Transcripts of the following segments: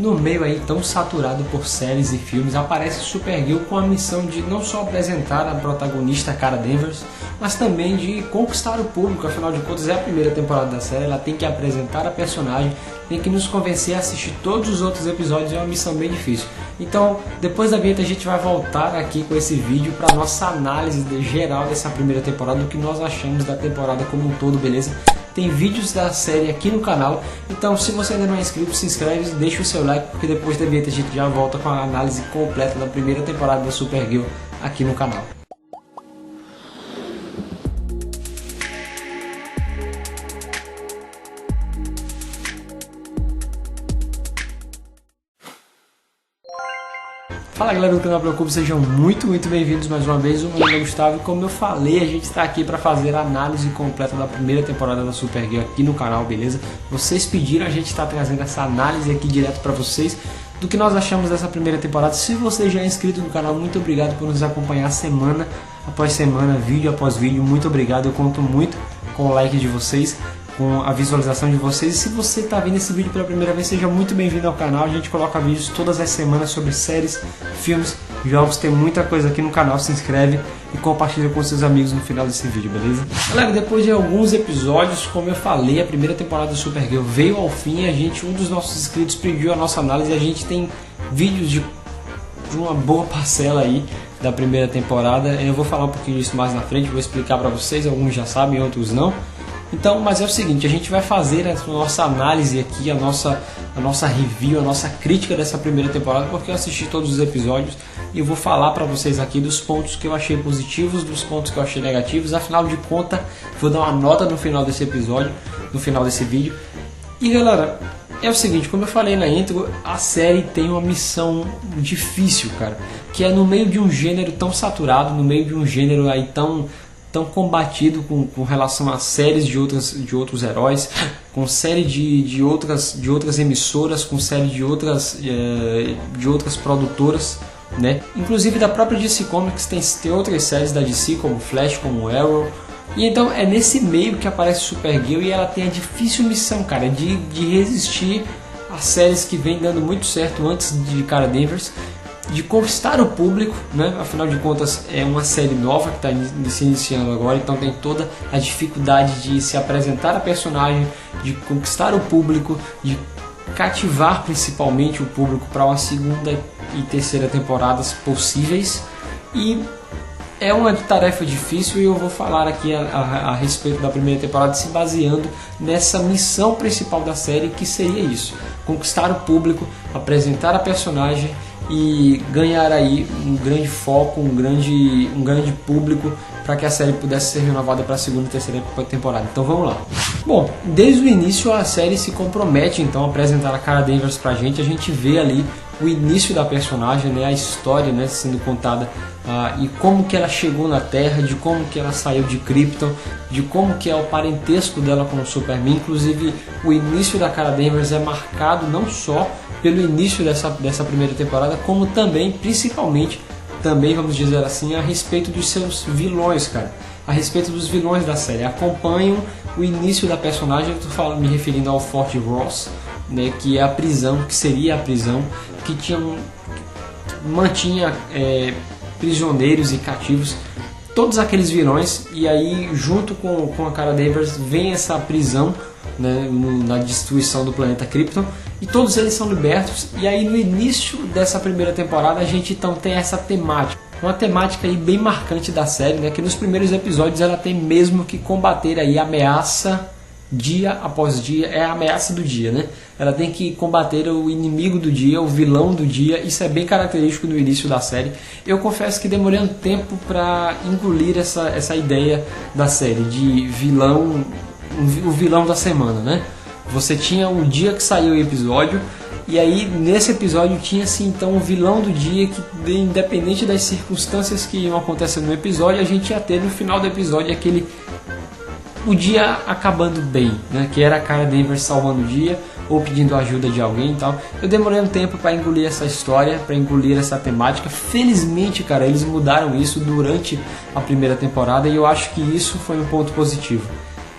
no meio aí tão saturado por séries e filmes, aparece Supergirl com a missão de não só apresentar a protagonista Kara Danvers, mas também de conquistar o público. Afinal de contas é a primeira temporada da série, ela tem que apresentar a personagem, tem que nos convencer a assistir todos os outros episódios, é uma missão bem difícil. Então, depois da vinheta a gente vai voltar aqui com esse vídeo para nossa análise geral dessa primeira temporada, do que nós achamos da temporada como um todo, beleza? Tem vídeos da série aqui no canal, então se você ainda não é inscrito, se inscreve, deixa o seu like, porque depois da vinheta a gente já volta com a análise completa da primeira temporada da Supergirl aqui no canal. Fala galera do canal Preocupe, sejam muito bem-vindos mais uma vez. O meu nome é Gustavo e como eu falei, a gente está aqui para fazer a análise completa da primeira temporada da Supergirl aqui no canal, beleza? Vocês pediram, a gente está trazendo essa análise aqui direto para vocês do que nós achamos dessa primeira temporada. Se você já é inscrito no canal, muito obrigado por nos acompanhar semana após semana, vídeo após vídeo, muito obrigado. Eu conto muito com o like de vocês, com a visualização de vocês. E se você está vendo esse vídeo pela primeira vez, seja muito bem-vindo ao canal. A gente coloca vídeos todas as semanas sobre séries, filmes, jogos, tem muita coisa aqui no canal. Se inscreve e compartilha com seus amigos no final desse vídeo, beleza? Galera, depois de alguns episódios, como eu falei, a primeira temporada do Supergirl veio ao fim. Um dos nossos inscritos pediu a nossa análise e a gente tem vídeos de uma boa parcela aí da primeira temporada. Eu vou falar um pouquinho disso mais na frente, vou explicar para vocês, alguns já sabem, outros não. Então, mas é o seguinte, a gente vai fazer a nossa análise aqui, a nossa review, a nossa crítica dessa primeira temporada, porque eu assisti todos os episódios e eu vou falar para vocês aqui dos pontos que eu achei positivos, dos pontos que eu achei negativos. Afinal de contas, vou dar uma nota no final desse episódio, no final desse vídeo. E galera, é o seguinte, como eu falei na intro, a série tem uma missão difícil, cara, que é no meio de um gênero tão saturado, no meio de um gênero aí tão combatido com relação a séries de outros heróis, com série de outras emissoras, com série de outras produtoras, né? Inclusive da própria DC Comics tem outras séries da DC, como Flash, como Arrow. E então é nesse meio que aparece Supergirl e ela tem a difícil missão, cara, de resistir às séries que vem dando muito certo antes de Kara Danvers, de conquistar o público, né? Afinal de contas é uma série nova que está se iniciando agora, então tem toda a dificuldade de se apresentar a personagem, de conquistar o público, de cativar principalmente o público para uma segunda e terceira temporadas possíveis. E é uma tarefa difícil e eu vou falar aqui a respeito da primeira temporada se baseando nessa missão principal da série, que seria isso: conquistar o público, apresentar a personagem e ganhar aí um grande foco, um grande público para que a série pudesse ser renovada para a segunda e terceira temporada. Então vamos lá. Bom, desde o início a série se compromete então a apresentar a Kara Danvers pra gente. A gente vê ali o início da personagem, né, a história, né, sendo contada, e como que ela chegou na Terra, de como que ela saiu de Krypton, de como que é o parentesco dela com o Superman. Inclusive o início da Kara Danvers é marcado não só pelo início dessa primeira temporada, como também, principalmente, vamos dizer assim, a respeito dos seus vilões, cara. A respeito dos vilões da série. Acompanham o início da personagem, eu estou me referindo ao Fort Ross, né, que é a prisão, que seria a prisão, que mantinha prisioneiros e cativos, todos aqueles vilões. E aí, junto com a Kara Danvers, vem essa prisão, né, na destruição do planeta Krypton, e todos eles são libertos. E aí no início dessa primeira temporada a gente então tem essa temática, uma temática aí bem marcante da série, né, que nos primeiros episódios ela tem mesmo que combater aí a ameaça dia após dia, é a ameaça do dia, né? Ela tem que combater o inimigo do dia, o vilão do dia. Isso é bem característico no início da série. Eu confesso que demorei um tempo para engolir essa ideia da série de vilão, o vilão da semana, né? Você tinha um dia que saiu o episódio, e aí nesse episódio tinha assim então o vilão do dia, que independente das circunstâncias que iam acontecer no episódio, a gente ia ter no final do episódio o dia acabando bem, né? Que era a Kara Danvers salvando o dia ou pedindo ajuda de alguém e tal. Eu demorei um tempo para engolir essa história, para engolir essa temática. Felizmente, cara, eles mudaram isso durante a primeira temporada e eu acho que isso foi um ponto positivo.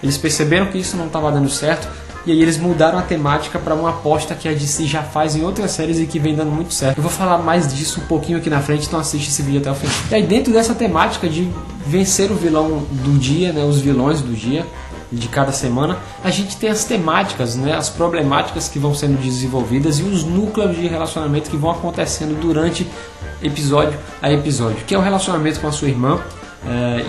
Eles perceberam que isso não estava dando certo, e aí eles mudaram a temática para uma aposta que a DC já faz em outras séries e que vem dando muito certo. Eu vou falar mais disso um pouquinho aqui na frente, então assiste esse vídeo até o final. E aí dentro dessa temática de vencer o vilão do dia, né, os vilões do dia, de cada semana, a gente tem as temáticas, né, as problemáticas que vão sendo desenvolvidas e os núcleos de relacionamento que vão acontecendo durante episódio a episódio, que é o relacionamento com a sua irmã.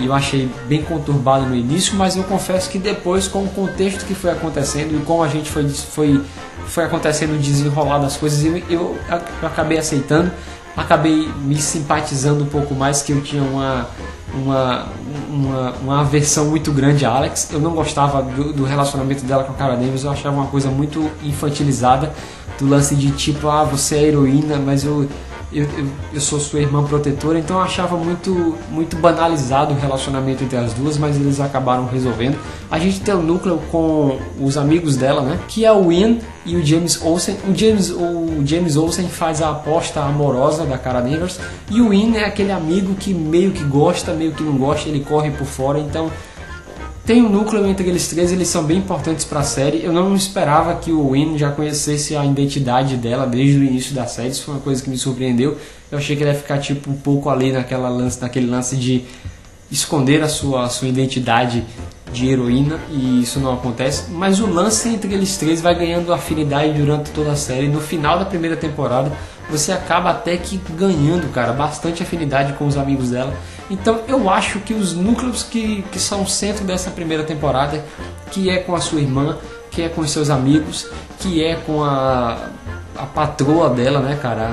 Eu achei bem conturbado no início, mas eu confesso que depois, com o contexto que foi acontecendo e como a gente foi acontecendo o desenrolar das coisas, eu acabei aceitando, acabei me simpatizando um pouco mais, que eu tinha uma aversão muito grande a Alex. Eu não gostava do relacionamento dela com a Cara Danvers, eu achava uma coisa muito infantilizada, do lance de tipo, você é heroína, mas eu sou sua irmã protetora, então eu achava muito banalizado o relacionamento entre as duas, mas eles acabaram resolvendo. A gente tem o núcleo com os amigos dela, né, que é o Wynn e o James Olsen. O James Olsen faz a aposta amorosa da Cara Danvers, e o Wynn é aquele amigo que meio que gosta, meio que não gosta, ele corre por fora, então tem um núcleo entre eles três, eles são bem importantes para a série. Eu não esperava que o Wynn já conhecesse a identidade dela desde o início da série, isso foi uma coisa que me surpreendeu. Eu achei que ele ia ficar tipo um pouco ali naquele lance de esconder a sua identidade de heroína, e isso não acontece. Mas o lance entre eles três vai ganhando afinidade durante toda a série. No final da primeira temporada você acaba até que ganhando, cara, bastante afinidade com os amigos dela. Então eu acho que os núcleos que são o centro dessa primeira temporada, que é com a sua irmã, que é com os seus amigos, que é com a patroa dela, né, cara,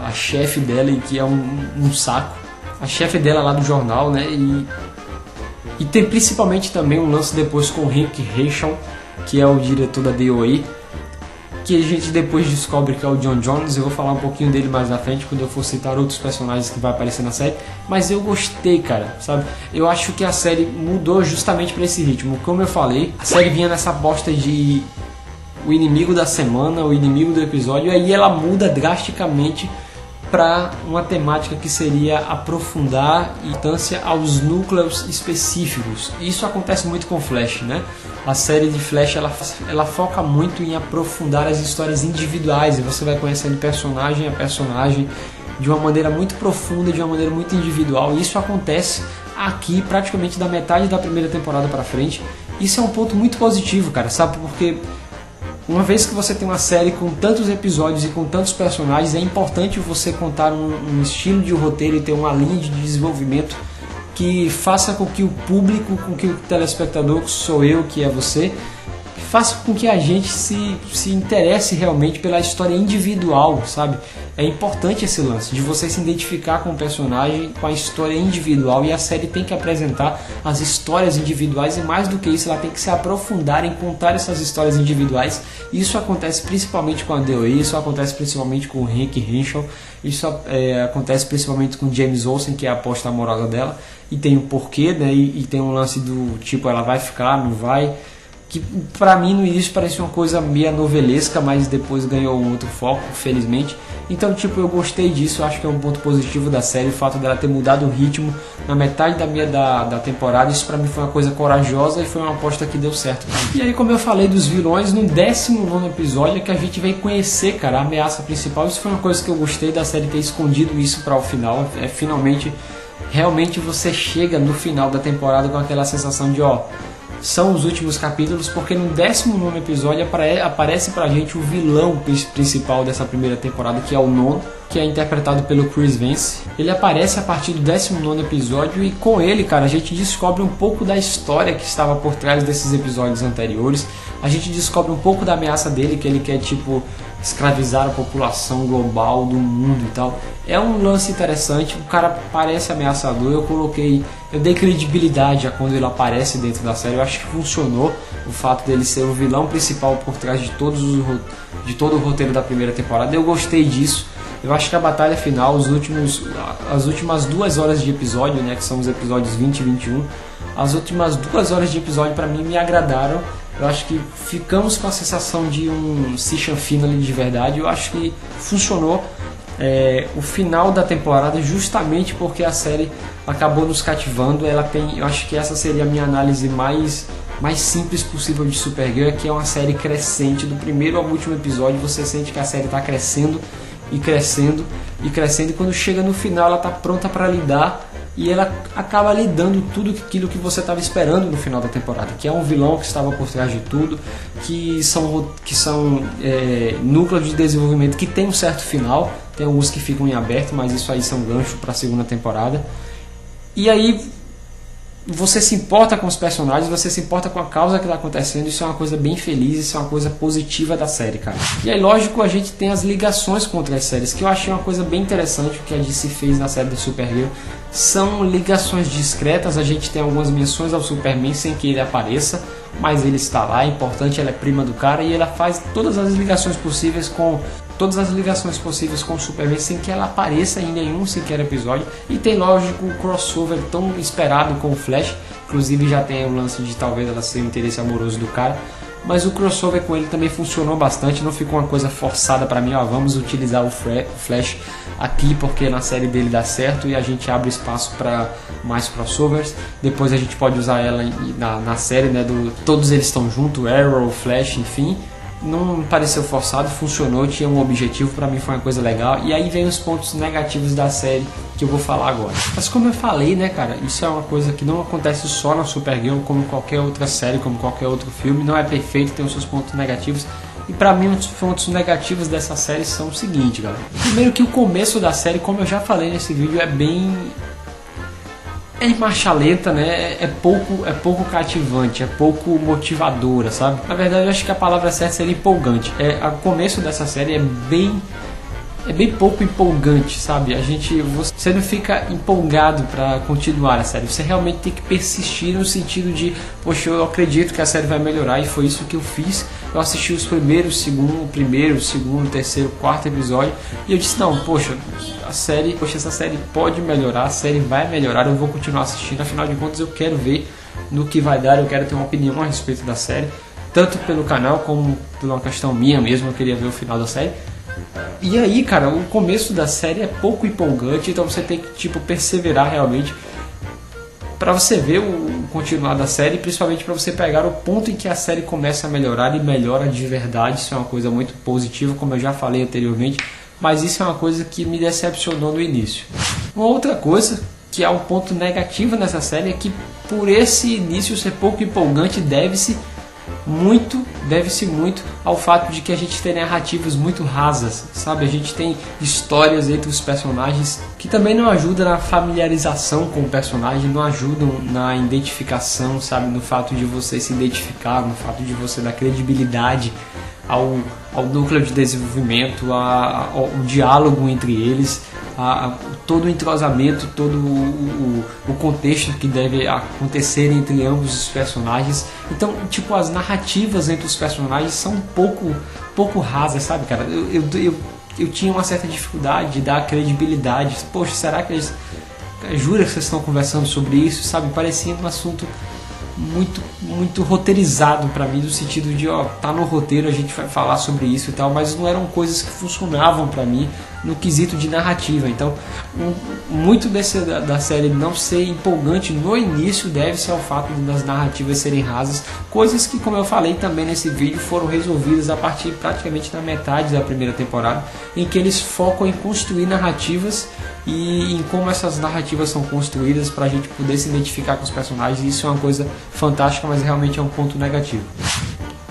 a chefe dela, e que é um saco, a chefe dela lá do jornal, né, e tem principalmente também um lance depois com o Hank Henshaw, que é o diretor da DOA, que a gente depois descobre que é o John Jones. Eu vou falar um pouquinho dele mais na frente, quando eu for citar outros personagens que vai aparecer na série. Mas eu gostei, cara, sabe? Eu acho que a série mudou justamente para esse ritmo. Como eu falei, a série vinha nessa bosta de o inimigo da semana, o inimigo do episódio, e aí ela muda drasticamente para uma temática que seria aprofundar a importância aos núcleos específicos. Isso acontece muito com Flash, né? A série de Flash ela foca muito em aprofundar as histórias individuais, e você vai conhecendo personagem a personagem de uma maneira muito profunda, de uma maneira muito individual. E isso acontece aqui praticamente da metade da primeira temporada para frente. Isso é um ponto muito positivo, cara, sabe? Porque uma vez que você tem uma série com tantos episódios e com tantos personagens, é importante você contar um estilo de roteiro e ter uma linha de desenvolvimento que faça com que o público, com que o telespectador, que sou eu, que é você, faça com que a gente se interesse realmente pela história individual, sabe? É importante esse lance de você se identificar com o personagem, com a história individual, e a série tem que apresentar as histórias individuais, e mais do que isso, ela tem que se aprofundar em contar essas histórias individuais. Isso acontece principalmente com a DOA, isso acontece principalmente com o Hank Henshaw, isso acontece principalmente com James Olsen, que é a aposta amorosa dela, e tem um porquê, né? E tem um lance do tipo, ela vai ficar, não vai, que pra mim no início parecia uma coisa meio novelesca, mas depois ganhou um outro foco, felizmente. Então, tipo, eu gostei disso, acho que é um ponto positivo da série, o fato dela ter mudado o ritmo na metade da temporada. Isso pra mim foi uma coisa corajosa e foi uma aposta que deu certo. E aí, como eu falei dos vilões, no 19º episódio é que a gente vem conhecer, cara, a ameaça principal. Isso foi uma coisa que eu gostei da série ter escondido isso para o final. Finalmente, realmente você chega no final da temporada com aquela sensação de, são os últimos capítulos, porque no 19º episódio aparece pra gente o vilão principal dessa primeira temporada, que é o Nono, que é interpretado pelo Chris Vance. Ele aparece a partir do 19º episódio, e com ele, cara, a gente descobre um pouco da história que estava por trás desses episódios anteriores. A gente descobre um pouco da ameaça dele, que ele quer, tipo, escravizar a população global do mundo e tal. É um lance interessante, o cara parece ameaçador. Eu dei credibilidade a quando ele aparece dentro da série. Eu acho que funcionou o fato dele ser o vilão principal por trás de todo o roteiro da primeira temporada. Eu gostei disso. Eu acho que a batalha final, as últimas 2 horas de episódio, né, que são os episódios 20 e 21, as últimas 2 horas de episódio pra mim me agradaram. Eu acho que ficamos com a sensação de um season finale de verdade. Eu acho que funcionou o final da temporada, justamente porque a série acabou nos cativando. Eu acho que essa seria a minha análise mais mais simples possível de Supergirl é que é uma série crescente. Do primeiro ao último episódio você sente que a série está crescendo e crescendo e crescendo, e quando chega no final ela está pronta para lidar, e ela acaba lidando tudo aquilo que você estava esperando no final da temporada, que é um vilão que estava por trás de tudo, que são núcleos de desenvolvimento que tem um certo final, tem alguns que ficam em aberto, mas isso aí são ganchos para a segunda temporada. E aí você se importa com os personagens, você se importa com a causa que está acontecendo. Isso é uma coisa bem feliz, isso é uma coisa positiva da série, cara. E aí, lógico, a gente tem as ligações com outras séries, que eu achei uma coisa bem interessante o que a DC fez na série da Supergirl. São ligações discretas, a gente tem algumas menções ao Superman sem que ele apareça, mas ele está lá, é importante, ela é prima do cara, e ela faz todas as ligações possíveis com o Superman sem que ela apareça em nenhum sequer episódio. E tem, lógico, o crossover tão esperado com o Flash, inclusive já tem o lance de talvez ela ser o interesse amoroso do cara, mas o crossover com ele também funcionou bastante, não ficou uma coisa forçada pra mim, ó, vamos utilizar o Flash aqui porque na série dele dá certo e a gente abre espaço para mais crossovers, depois a gente pode usar ela na série, né, todos eles estão juntos, Arrow, Flash, enfim. Não pareceu forçado, funcionou, tinha um objetivo, pra mim foi uma coisa legal. E aí vem os pontos negativos da série que eu vou falar agora. Mas como eu falei, né, cara, isso é uma coisa que não acontece só na Supergirl, como qualquer outra série, como qualquer outro filme, não é perfeito, tem os seus pontos negativos. E pra mim os pontos negativos dessa série são o seguinte, galera. Primeiro que o começo da série, como eu já falei nesse vídeo, é em marcha lenta, né? É pouco cativante, é pouco motivadora, sabe? Na verdade, eu acho que a palavra certa seria empolgante. O começo dessa série é bem pouco empolgante, sabe? Você não fica empolgado para continuar a série. Você realmente tem que persistir no sentido de, poxa, eu acredito que a série vai melhorar, e foi isso que eu fiz. Eu assisti os primeiro, segundo, terceiro, quarto episódio, e eu disse, não, poxa, essa série pode melhorar, a série vai melhorar, eu vou continuar assistindo, afinal de contas eu quero ver no que vai dar, eu quero ter uma opinião a respeito da série, tanto pelo canal como por uma questão minha mesmo, eu queria ver o final da série. E aí, cara, o começo da série é pouco empolgante, então você tem que perseverar realmente para você ver o continuar da série, principalmente para você pegar o ponto em que a série começa a melhorar e melhora de verdade. Isso é uma coisa muito positiva, como eu já falei anteriormente, mas isso é uma coisa que me decepcionou no início. Uma outra coisa que é um ponto negativo nessa série é que, por esse início ser pouco empolgante, deve-se muito ao fato de que a gente tem narrativas muito rasas, sabe? A gente tem histórias entre os personagens que também não ajudam na familiarização com o personagem, não ajudam na identificação, sabe? No fato de você se identificar, no fato de você dar credibilidade ao núcleo de desenvolvimento, ao diálogo entre eles, todo o entrosamento, todo o contexto que deve acontecer entre ambos os personagens. Então, as narrativas entre os personagens são um pouco rasas, sabe, cara? Eu tinha uma certa dificuldade de dar credibilidade. Poxa, será que eles... Jura que vocês estão conversando sobre isso, sabe? Parecia um assunto muito roteirizado pra mim, no sentido de, tá no roteiro, a gente vai falar sobre isso e tal, mas não eram coisas que funcionavam pra mim no quesito de narrativa. Então, muito da série não ser empolgante no início deve-se ao fato das narrativas serem rasas, coisas que, como eu falei também nesse vídeo, foram resolvidas a partir praticamente da metade da primeira temporada, em que eles focam em construir narrativas e em como essas narrativas são construídas para a gente poder se identificar com os personagens. Isso é uma coisa fantástica, mas realmente é um ponto negativo.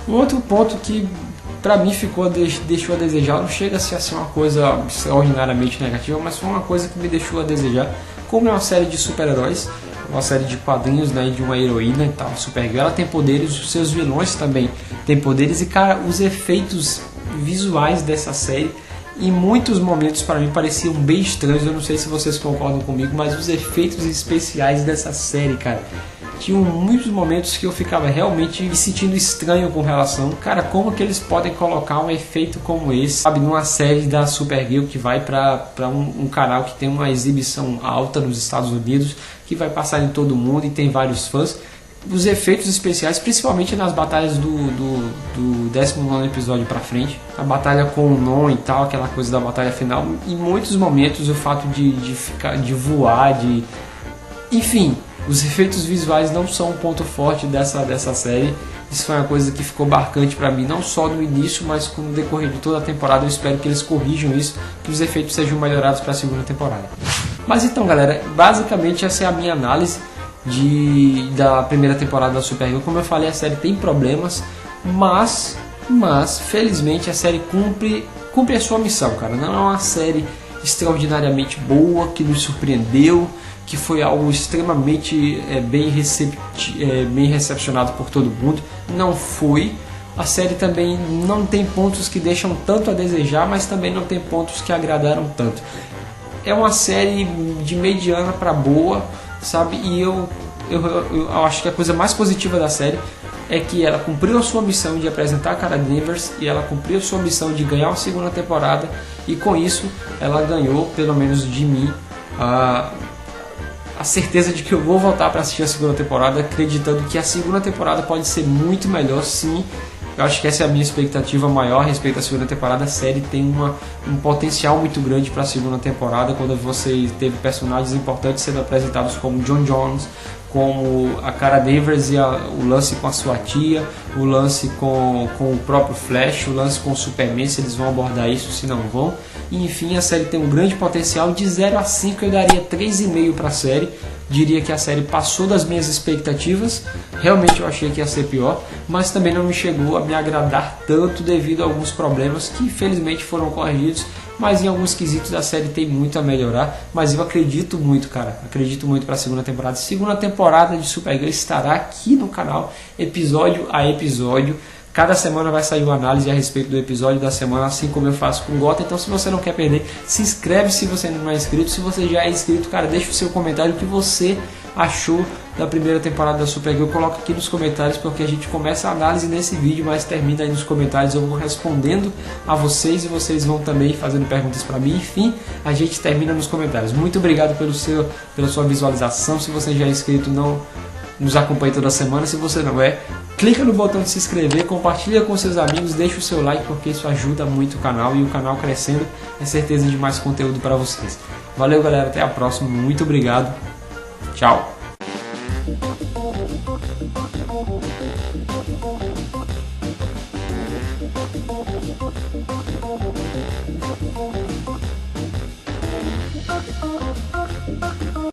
Um outro ponto que pra mim deixou a desejar, não chega a ser uma coisa extraordinariamente negativa, mas foi uma coisa que me deixou a desejar. Como é uma série de super-heróis, uma série de quadrinhos, né, de uma heroína e tal, Supergirl, ela tem poderes, os seus vilões também têm poderes, e cara, os efeitos visuais dessa série em muitos momentos para mim pareciam bem estranhos. Eu não sei se vocês concordam comigo, mas os efeitos especiais dessa série, cara, tinham muitos momentos que eu ficava realmente me sentindo estranho com relação, cara, como que eles podem colocar um efeito como esse, sabe, numa série da Supergirl que vai para um canal que tem uma exibição alta nos Estados Unidos, que vai passar em todo mundo e tem vários fãs. Os efeitos especiais, principalmente nas batalhas do 19º episódio pra frente, a batalha com o Non e tal, aquela coisa da batalha final, em muitos momentos o fato de voar, enfim, Os efeitos visuais não são um ponto forte dessa série. Isso foi uma coisa que ficou marcante para mim, não só no início, mas com o decorrer de toda a temporada. Eu espero que eles corrijam isso, que os efeitos sejam melhorados para a segunda temporada. Mas então, galera, basicamente essa é a minha análise da primeira temporada da Supergirl. Como eu falei, a série tem problemas, mas felizmente a série cumpre a sua missão, cara. Não é uma série extraordinariamente boa, que nos surpreendeu, que foi algo extremamente bem recepcionado por todo mundo. Não foi. A série também não tem pontos que deixam tanto a desejar, mas também não tem pontos que agradaram tanto. É uma série de mediana para boa, sabe? E eu acho que a coisa mais positiva da série é que ela cumpriu a sua missão de apresentar a Kara Danvers, e ela cumpriu a sua missão de ganhar uma segunda temporada, e com isso ela ganhou, pelo menos de mim, a certeza de que eu vou voltar para assistir a segunda temporada, acreditando que a segunda temporada pode ser muito melhor, sim. Eu acho que essa é a minha expectativa maior a respeito da segunda temporada. A série tem um potencial muito grande para a segunda temporada, quando você teve personagens importantes sendo apresentados como John Jones, como a Kara Danvers e o lance com a sua tia, o lance com o próprio Flash, o lance com o Superman, se eles vão abordar isso, se não vão. E, enfim, a série tem um grande potencial. De 0 a 5 eu daria 3,5 para a série. Diria que a série passou das minhas expectativas. Realmente eu achei que ia ser pior, mas também não me chegou a me agradar tanto devido a alguns problemas que infelizmente foram corrigidos. Mas em alguns quesitos a série tem muito a melhorar. Mas eu acredito muito, cara. Acredito muito para a segunda temporada. Segunda temporada de Supergirl estará aqui no canal, episódio a episódio. Cada semana vai sair uma análise a respeito do episódio da semana, assim como eu faço com Gotham. Então, se você não quer perder, se inscreve se você ainda não é inscrito. Se você já é inscrito, cara, deixa o seu comentário o que você achou da primeira temporada da Supergirl. Coloca aqui nos comentários, porque a gente começa a análise nesse vídeo, mas termina aí nos comentários. Eu vou respondendo a vocês e vocês vão também fazendo perguntas para mim. Enfim, a gente termina nos comentários. Muito obrigado pela sua visualização. Se você já é inscrito, não nos acompanhe toda semana. Se você não é, clica no botão de se inscrever, compartilha com seus amigos, deixa o seu like, porque isso ajuda muito o canal, e o canal crescendo é certeza de mais conteúdo para vocês. Valeu, galera, até a próxima, muito obrigado, tchau.